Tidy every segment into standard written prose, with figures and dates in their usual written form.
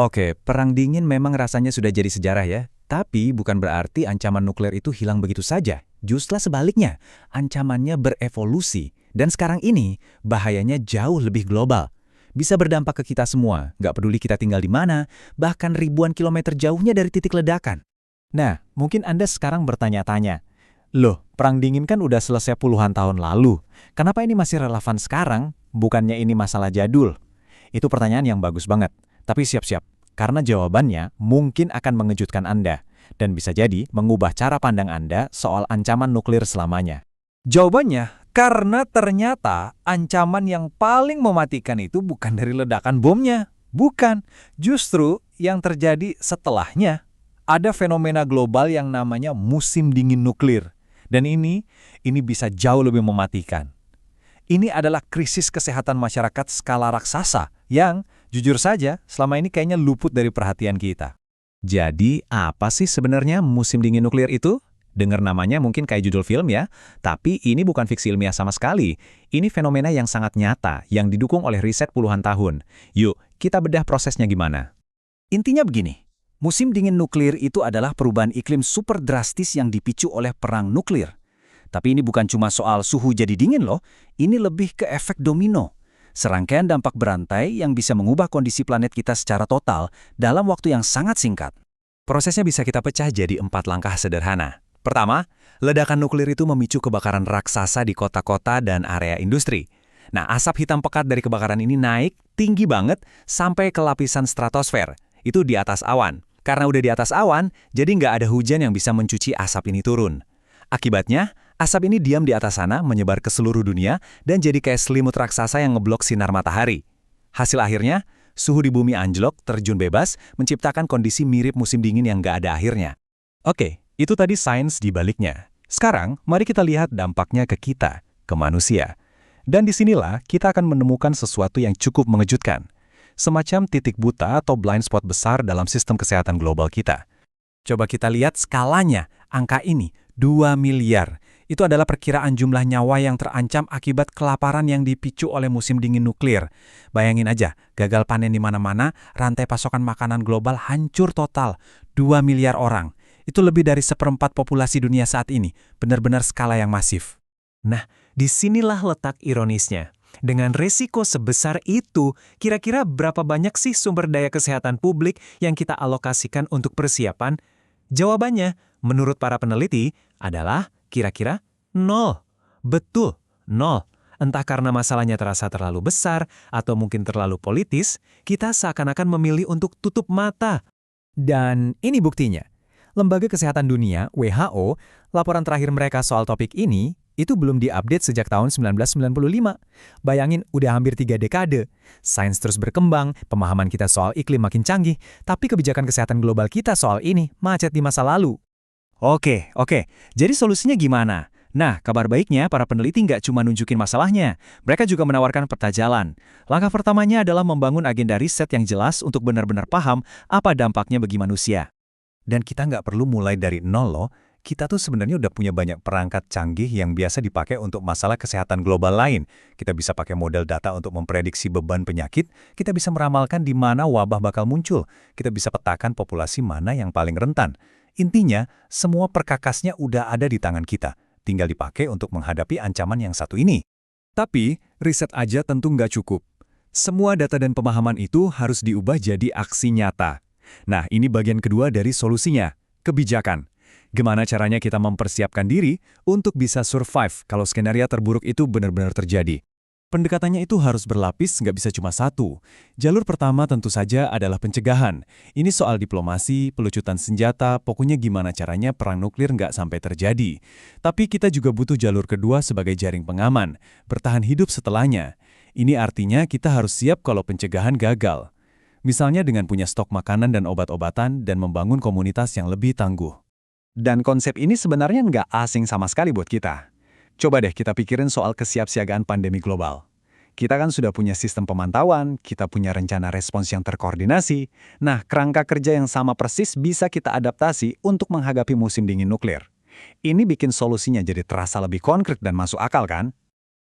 Oke, perang dingin memang rasanya sudah jadi sejarah ya. Tapi bukan berarti ancaman nuklir itu hilang begitu saja. Justru sebaliknya, ancamannya berevolusi. Dan sekarang ini, bahayanya jauh lebih global. Bisa berdampak ke kita semua, nggak peduli kita tinggal di mana, bahkan ribuan kilometer jauhnya dari titik ledakan. Nah, mungkin Anda sekarang bertanya-tanya, loh, perang dingin kan udah selesai puluhan tahun lalu. Kenapa ini masih relevan sekarang? Bukannya ini masalah jadul? Itu pertanyaan yang bagus banget. Tapi siap-siap, karena jawabannya mungkin akan mengejutkan Anda dan bisa jadi mengubah cara pandang Anda soal ancaman nuklir selamanya. Jawabannya, karena ternyata ancaman yang paling mematikan itu bukan dari ledakan bomnya. Bukan, justru yang terjadi setelahnya. Ada fenomena global yang namanya musim dingin nuklir. Dan ini bisa jauh lebih mematikan. Ini adalah krisis kesehatan masyarakat skala raksasa yang, jujur saja, selama ini kayaknya luput dari perhatian kita. Jadi, apa sih sebenarnya musim dingin nuklir itu? Dengar namanya mungkin kayak judul film ya, tapi ini bukan fiksi ilmiah sama sekali. Ini fenomena yang sangat nyata, yang didukung oleh riset puluhan tahun. Yuk, kita bedah prosesnya gimana. Intinya begini, musim dingin nuklir itu adalah perubahan iklim super drastis yang dipicu oleh perang nuklir. Tapi ini bukan cuma soal suhu jadi dingin loh, ini lebih ke efek domino. Serangkaian dampak berantai yang bisa mengubah kondisi planet kita secara total dalam waktu yang sangat singkat. Prosesnya bisa kita pecah jadi 4 langkah sederhana. Pertama, ledakan nuklir itu memicu kebakaran raksasa di kota-kota dan area industri. Nah, asap hitam pekat dari kebakaran ini naik tinggi banget sampai ke lapisan stratosfer. Itu di atas awan. Karena udah di atas awan, jadi nggak ada hujan yang bisa mencuci asap ini turun. Akibatnya, asap ini diam di atas sana, menyebar ke seluruh dunia, dan jadi kayak selimut raksasa yang ngeblok sinar matahari. Hasil akhirnya, suhu di bumi anjlok, terjun bebas, menciptakan kondisi mirip musim dingin yang nggak ada akhirnya. Oke, itu tadi sains di baliknya. Sekarang, mari kita lihat dampaknya ke kita, ke manusia. Dan disinilah kita akan menemukan sesuatu yang cukup mengejutkan. Semacam titik buta atau blind spot besar dalam sistem kesehatan global kita. Coba kita lihat skalanya, angka ini, 2 miliar. Itu adalah perkiraan jumlah nyawa yang terancam akibat kelaparan yang dipicu oleh musim dingin nuklir. Bayangin aja, gagal panen di mana-mana, rantai pasokan makanan global hancur total. 2 miliar orang. Itu lebih dari 1/4 populasi dunia saat ini. Benar-benar skala yang masif. Nah, disinilah letak ironisnya. Dengan resiko sebesar itu, kira-kira berapa banyak sih sumber daya kesehatan publik yang kita alokasikan untuk persiapan? Jawabannya, menurut para peneliti, adalah kira-kira 0. Betul, 0. Entah karena masalahnya terasa terlalu besar atau mungkin terlalu politis, kita seakan-akan memilih untuk tutup mata. Dan ini buktinya. Lembaga Kesehatan Dunia, WHO, laporan terakhir mereka soal topik ini, itu belum diupdate sejak tahun 1995. Bayangin, udah hampir 3 dekade. Sains terus berkembang, pemahaman kita soal iklim makin canggih, tapi kebijakan kesehatan global kita soal ini macet di masa lalu. Oke. Jadi solusinya gimana? Nah, kabar baiknya para peneliti nggak cuma nunjukin masalahnya. Mereka juga menawarkan peta jalan. Langkah pertamanya adalah membangun agenda riset yang jelas untuk benar-benar paham apa dampaknya bagi manusia. Dan kita nggak perlu mulai dari nol loh. Kita tuh sebenarnya udah punya banyak perangkat canggih yang biasa dipakai untuk masalah kesehatan global lain. Kita bisa pakai model data untuk memprediksi beban penyakit, kita bisa meramalkan di mana wabah bakal muncul, kita bisa petakan populasi mana yang paling rentan. Intinya, semua perkakasnya udah ada di tangan kita, tinggal dipakai untuk menghadapi ancaman yang satu ini. Tapi, riset aja tentu nggak cukup. Semua data dan pemahaman itu harus diubah jadi aksi nyata. Nah, ini bagian kedua dari solusinya, kebijakan. Gimana caranya kita mempersiapkan diri untuk bisa survive kalau skenario terburuk itu benar-benar terjadi? Pendekatannya itu harus berlapis, nggak bisa cuma satu. Jalur pertama tentu saja adalah pencegahan. Ini soal diplomasi, pelucutan senjata, pokoknya gimana caranya perang nuklir nggak sampai terjadi. Tapi kita juga butuh jalur kedua sebagai jaring pengaman, bertahan hidup setelahnya. Ini artinya kita harus siap kalau pencegahan gagal. Misalnya dengan punya stok makanan dan obat-obatan dan membangun komunitas yang lebih tangguh. Dan konsep ini sebenarnya nggak asing sama sekali buat kita. Coba deh kita pikirin soal kesiapsiagaan pandemi global. Kita kan sudah punya sistem pemantauan, kita punya rencana respons yang terkoordinasi. Nah, kerangka kerja yang sama persis bisa kita adaptasi untuk menghadapi musim dingin nuklir. Ini bikin solusinya jadi terasa lebih konkret dan masuk akal kan?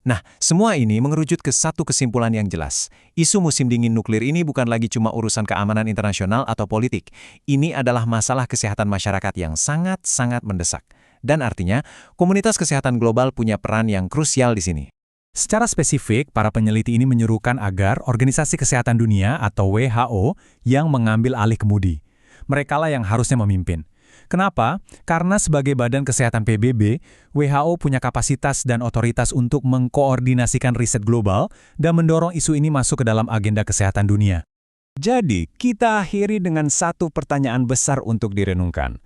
Nah, semua ini mengerucut ke satu kesimpulan yang jelas. Isu musim dingin nuklir ini bukan lagi cuma urusan keamanan internasional atau politik. Ini adalah masalah kesehatan masyarakat yang sangat-sangat mendesak. Dan artinya, komunitas kesehatan global punya peran yang krusial di sini. Secara spesifik, para peneliti ini menyerukan agar Organisasi Kesehatan Dunia atau WHO yang mengambil alih kemudi. Merekalah yang harusnya memimpin. Kenapa? Karena sebagai badan kesehatan PBB, WHO punya kapasitas dan otoritas untuk mengkoordinasikan riset global dan mendorong isu ini masuk ke dalam agenda kesehatan dunia. Jadi, kita akhiri dengan satu pertanyaan besar untuk direnungkan.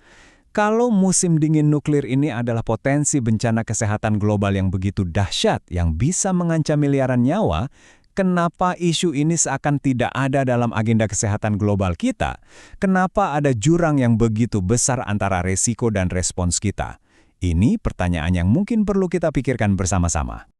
Kalau musim dingin nuklir ini adalah potensi bencana kesehatan global yang begitu dahsyat yang bisa mengancam miliaran nyawa, kenapa isu ini seakan tidak ada dalam agenda kesehatan global kita? Kenapa ada jurang yang begitu besar antara resiko dan respons kita? Ini pertanyaan yang mungkin perlu kita pikirkan bersama-sama.